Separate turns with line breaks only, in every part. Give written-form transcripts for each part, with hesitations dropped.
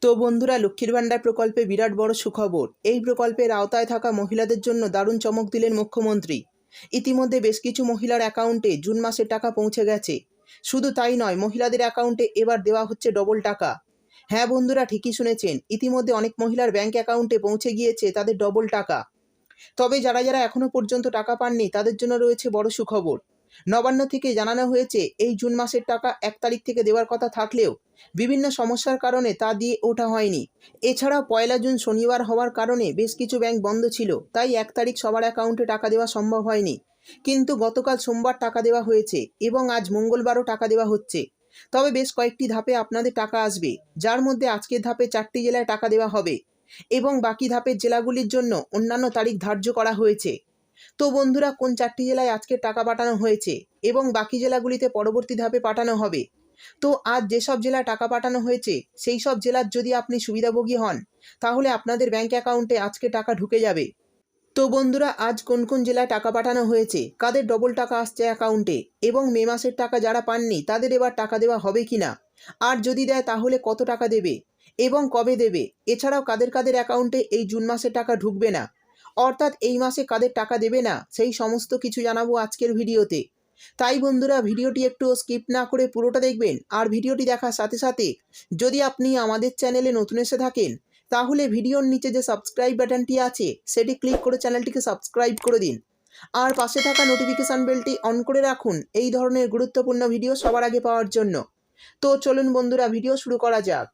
তো বন্ধুরা, লক্ষ্মীর ভান্ডার প্রকল্পে বিরাট বড় সুখবর। এই প্রকল্পের আওতায় থাকা মহিলাদের জন্য দারুণ চমক দিলেন মুখ্যমন্ত্রী। ইতিমধ্যে বেশ কিছু মহিলার অ্যাকাউন্টে জুন মাসের টাকা পৌঁছে গেছে। শুধু তাই নয়, মহিলাদের অ্যাকাউন্টে এবার দেওয়া হচ্ছে ডবল টাকা। হ্যাঁ বন্ধুরা, ঠিকই শুনেছেন, ইতিমধ্যে অনেক মহিলার ব্যাংক অ্যাকাউন্টে পৌঁছে গিয়েছে তাদের ডবল টাকা। তবে যারা যারা এখনও পর্যন্ত টাকা পাননি তাদের জন্য রয়েছে বড় সুখবর। নবান্ন থেকে জানানো হয়েছে এই জুন মাসের টাকা 1 তারিখ থেকে দেওয়ার কথা থাকলেও বিভিন্ন সমস্যার কারণে তা দিয়ে ওঠা হয়নি। এছাড়াও 1 জুন শনিবার হওয়ার কারণে বেশ কিছু ব্যাংক বন্ধ ছিল, তাই 1 তারিখ সবার অ্যাকাউন্টে টাকা দেওয়া সম্ভব হয়নি। কিন্তু গতকাল সোমবার টাকা দেওয়া হয়েছে এবং আজ মঙ্গলবারও টাকা দেওয়া হচ্ছে। তবে বেশ কয়েকটি ধাপে আপনাদের টাকা আসবে, যার মধ্যে আজকের ধাপে 4টি জেলায় টাকা দেওয়া হবে এবং বাকি ধাপের জেলাগুলির জন্য অন্যান্য তারিখ ধার্য করা হয়েছে। তো বন্ধুরা, কোন 4টি জেলায় আজকে টাকা পাঠানো হয়েছে এবং বাকি জেলাগুলিতে পরবর্তী ধাপে পাঠানো হবে। তো আজ যেসব জেলায় টাকা পাঠানো হয়েছে সেই সব জেলার যদি আপনি সুবিধাভোগী হন, তাহলে আপনাদের ব্যাংক অ্যাকাউন্টে আজকে টাকা ঢুকে যাবে। তো বন্ধুরা, আজ কোন কোন জেলায় টাকা পাঠানো হয়েছে, কাদের ডবল টাকা আসছে অ্যাকাউন্টে, এবং মে মাসের টাকা যারা পাননি তাদের এবার টাকা দেওয়া হবে কিনা, আর যদি দেয় তাহলে কত টাকা দেবে এবং কবে দেবে, এছাড়াও কাদের কাদের অ্যাকাউন্টে এই জুন মাসে টাকা ঢুকবে না, অর্থাৎ এই মাসে কাদের টাকা দেবে না, সেই সমস্ত কিছু জানাবো আজকের ভিডিওতে। তাই বন্ধুরা, ভিডিওটি একটু স্কিপ না করে পুরোটা দেখবেন। আর ভিডিওটি দেখার সাথে সাথে যদি আপনি আমাদের চ্যানেলে নতুন এসে থাকেন, তাহলে ভিডিওর নিচে যে সাবস্ক্রাইব বাটনটি আছে সেটি ক্লিক করে চ্যানেলটিকে সাবস্ক্রাইব করে দিন। আর পাশে থাকা নোটিফিকেশান বেলটি অন করে রাখুন এই ধরনের গুরুত্বপূর্ণ ভিডিও সবার আগে পাওয়ার জন্য। তো চলুন বন্ধুরা, ভিডিও শুরু করা যাক।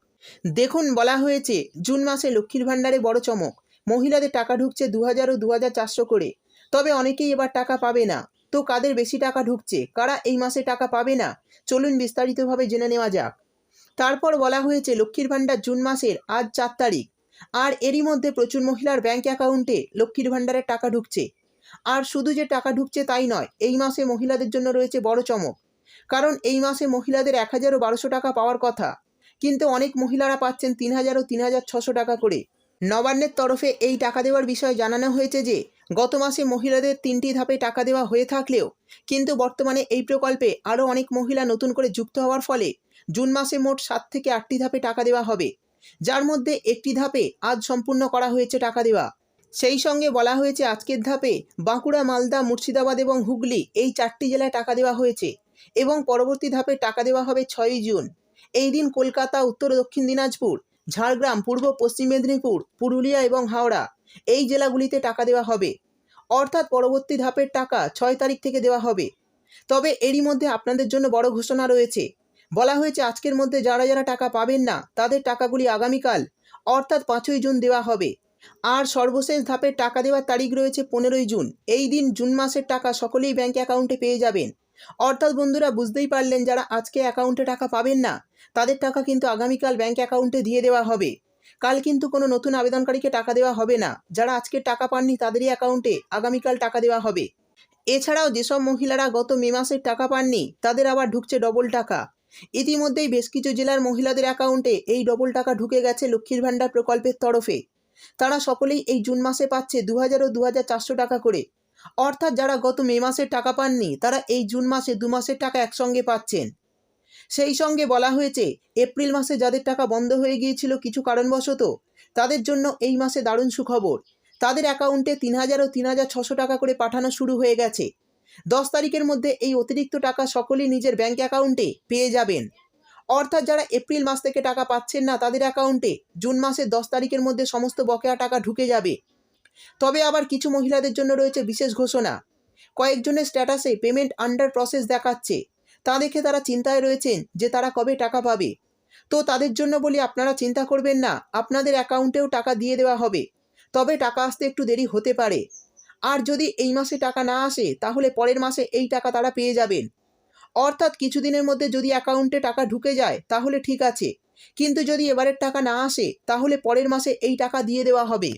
দেখুন, বলা হয়েছে জুন মাসে লক্ষ্মীর ভাণ্ডারে বড় চমক। মহিলাদের টাকা ঢুকছে 2000 ও 2400 করে। তবে অনেকেই এবার টাকা পাবে না। তো কাদের বেশি টাকা ঢুকছে, কারা এই মাসে টাকা পাবে না, চলুন বিস্তারিতভাবে জেনে নেওয়া যাক। তারপর বলা হয়েছে লক্ষ্মীর ভাণ্ডার জুন মাসের আজ 4 তারিখ, আর এরই মধ্যে প্রচুর মহিলার ব্যাংক অ্যাকাউন্টে লক্ষ্মীর ভাণ্ডারের টাকা ঢুকছে। আর শুধু যে টাকা ঢুকছে তাই নয়, এই মাসে মহিলাদের জন্য রয়েছে বড় চমক। কারণ এই মাসে মহিলাদের 1012 টাকা পাওয়ার কথা, কিন্তু অনেক মহিলারা পাচ্ছেন 3000 ও 3600 টাকা করে। নবান্নের তরফে এই টাকা দেওয়ার বিষয়ে জানানো হয়েছে যে গত মাসে মহিলাদের 3টি ধাপে টাকা দেওয়া হয়ে থাকলেও কিন্তু বর্তমানে এই প্রকল্পে আরও অনেক মহিলা নতুন করে যুক্ত হওয়ার ফলে জুন মাসে মোট 7 থেকে 8টি ধাপে টাকা দেওয়া হবে, যার মধ্যে একটি ধাপে আজ সম্পূর্ণ করা হয়েছে টাকা দেওয়া। সেই সঙ্গে বলা হয়েছে আজকের ধাপে বাঁকুড়া, মালদা, মুর্শিদাবাদ এবং হুগলি এই 4টি জেলায় টাকা দেওয়া হয়েছে এবং পরবর্তী ধাপে টাকা দেওয়া হবে 6ই জুন। এই দিন কলকাতা, উত্তর ও দক্ষিণ দিনাজপুর, ঝাড়গ্রাম, পূর্ব পশ্চিম মেদিনীপুর, পুরুলিয়া এবং হাওড়া এই জেলাগুলিতে টাকা দেওয়া হবে, অর্থাৎ পরবর্তী ধাপের টাকা 6 তারিখ থেকে দেওয়া হবে। তবে এরই মধ্যে আপনাদের জন্য বড় ঘোষণা রয়েছে। বলা হয়েছে আজকের মধ্যে যারা যারা টাকা পাবেন না তাদের টাকাগুলি আগামীকাল অর্থাৎ 5ই জুন দেওয়া হবে। আর সর্বশেষ ধাপের টাকা দেওয়ার তারিখ রয়েছে 15ই জুন। এই দিন জুন মাসের টাকা সকলেই ব্যাংক অ্যাকাউন্টে পেয়ে যাবেন। অর্থাৎ বন্ধুরা, বুঝতেই পারলেন, যারা আজকে অ্যাকাউন্টে টাকা পাবেন না তাদের টাকা কিন্তু আগামীকাল ব্যাংক অ্যাকাউন্টে দিয়ে দেওয়া হবে। কাল কিন্তু কোনো নতুন আবেদনকারীকে টাকা দেওয়া হবে না। যারা আজকে টাকা পাননি তাদেরই অ্যাকাউন্টে আগামীকাল টাকা দেওয়া হবে। এছাড়াও যেসব মহিলারা গত মে মাসের টাকা পাননি তাদের আবার ঢুকছে ডবল টাকা। ইতিমধ্যেই বেশ কিছু জেলার মহিলাদের অ্যাকাউন্টে এই ডবল টাকা ঢুকে গেছে লক্ষ্মীর ভাণ্ডার প্রকল্পের তরফে। তারা সকলেই এই জুন মাসে পাচ্ছে 2000 ও 2400 টাকা করে। অর্থাৎ যারা গত মে মাসের টাকা পাননি তারা এই জুন মাসে 2 মাসের টাকা একসঙ্গে পাচ্ছেন। সেই সঙ্গে বলা হয়েছে এপ্রিল মাসে যাদের টাকা বন্ধ হয়ে গিয়েছিল কিছু কারণবশত, তাদের জন্য এই মাসে দারুণ সুখবর। তাদের অ্যাকাউন্টে 3000 ও 3600 টাকা করে পাঠানো শুরু হয়ে গেছে। 10 তারিখের মধ্যে এই অতিরিক্ত টাকা সকলেই নিজের ব্যাংক অ্যাকাউন্টে পেয়ে যাবেন। অর্থাৎ যারা এপ্রিল মাস থেকে টাকা পাচ্ছেন না তাদের অ্যাকাউন্টে জুন মাসের 10 তারিখের মধ্যে সমস্ত বকেয়া টাকা ঢুকে যাবে। তবে আবার কিছু মহিলাদের জন্য রয়েছে বিশেষ ঘোষণা। কয়েকজনের স্ট্যাটাসে পেমেন্ট আন্ডার প্রসেস দেখাচ্ছে, তা দেখে তারা চিন্তায় রয়েছেন যে তারা কবে টাকা পাবে। তো তাদের জন্য বলি, আপনারা চিন্তা করবেন না, আপনাদের অ্যাকাউন্টেও টাকা দিয়ে দেওয়া হবে। তবে টাকা আসতে একটু দেরি হতে পারে। আর যদি এই মাসে টাকা না আসে তাহলে পরের মাসে এই টাকা তারা পেয়ে যাবেন। অর্থাৎ কিছুদিনের মধ্যে যদি অ্যাকাউন্টে টাকা ঢুকে যায় তাহলে ঠিক আছে, কিন্তু যদি এবারের টাকা না আসে তাহলে পরের মাসে এই টাকা দিয়ে দেওয়া হবে।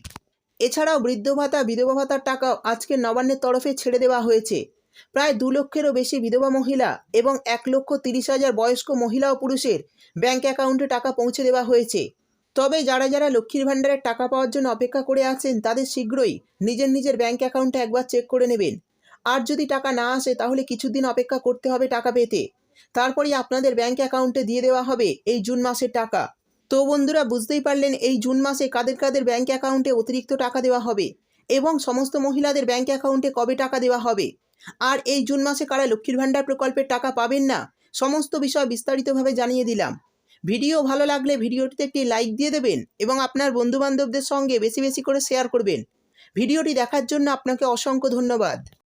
এছাড়াও বৃদ্ধ ভাতা, বিধবা ভাতার টাকাও আজকে নবান্নের তরফে ছেড়ে দেওয়া হয়েছে। প্রায় 2 লক্ষেরও বেশি বিধবা মহিলা এবং 1,30,000 বয়স্ক মহিলা ও পুরুষের ব্যাংক অ্যাকাউন্টে টাকা পৌঁছে দেওয়া হয়েছে। তবে যারা যারা লক্ষ্মীর ভাণ্ডারের টাকা পাওয়ার জন্য অপেক্ষা করে আছেন তাদের শীঘ্রই নিজের নিজের ব্যাংক অ্যাকাউন্টে একবার চেক করে নেবেন। আর যদি টাকা না আসে তাহলে কিছুদিন অপেক্ষা করতে হবে টাকা পেতে। তারপরেই আপনাদের ব্যাংক অ্যাকাউন্টে দিয়ে দেওয়া হবে এই জুন মাসের টাকা। তো বন্ধুরা, বুঝতেই পারলেন এই জুন মাসে কাদের কাদের ব্যাঙ্ক অ্যাকাউন্টে অতিরিক্ত টাকা দেওয়া হবে এবং সমস্ত মহিলাদের ব্যাঙ্ক অ্যাকাউন্টে কবে টাকা দেওয়া হবে, আর এই জুন মাসে কারা লক্ষ্মীর ভাণ্ডার প্রকল্পের টাকা পাবেন না, সমস্ত বিষয় বিস্তারিতভাবে জানিয়ে দিলাম। ভিডিও ভালো লাগলে ভিডিওটিতে একটি লাইক দিয়ে দেবেন এবং আপনার বন্ধুবান্ধবদের সঙ্গে বেশি বেশি করে শেয়ার করবেন। ভিডিওটি দেখার জন্য আপনাকে অসংখ্য ধন্যবাদ।